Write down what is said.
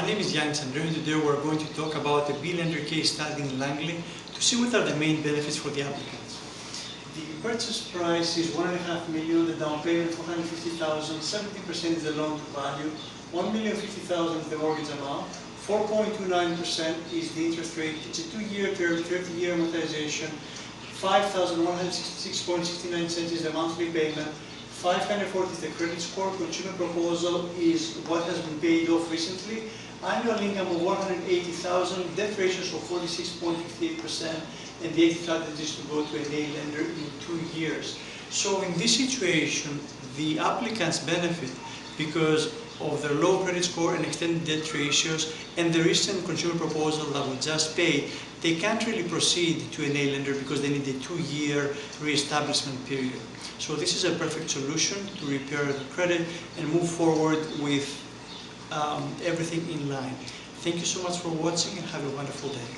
name is Yang Chandra, and today we're going to talk about the B-lender case study in Langley to see what are the main benefits for the applicants. The purchase price is $1.5 million, the down payment $450,000, 70% is the loan to value, $1,050,000 is the mortgage amount, 4.29% is the interest rate, it's a 2-year term, 30-year amortization, $5,166.69 is the monthly payment, 540 is the credit score, consumer proposal is what has been paid off recently, annual income of $180,000, debt ratios of 46.58%, and the strategy is to go to an A lender in 2 years. So in this situation, the applicants benefit because of their low credit score and extended debt ratios and the recent consumer proposal that we just paid. They can't really proceed to an A lender because they need a 2-year re-establishment period. So this is a perfect solution to repair the credit and move forward with everything in line. Thank you so much for watching and have a wonderful day.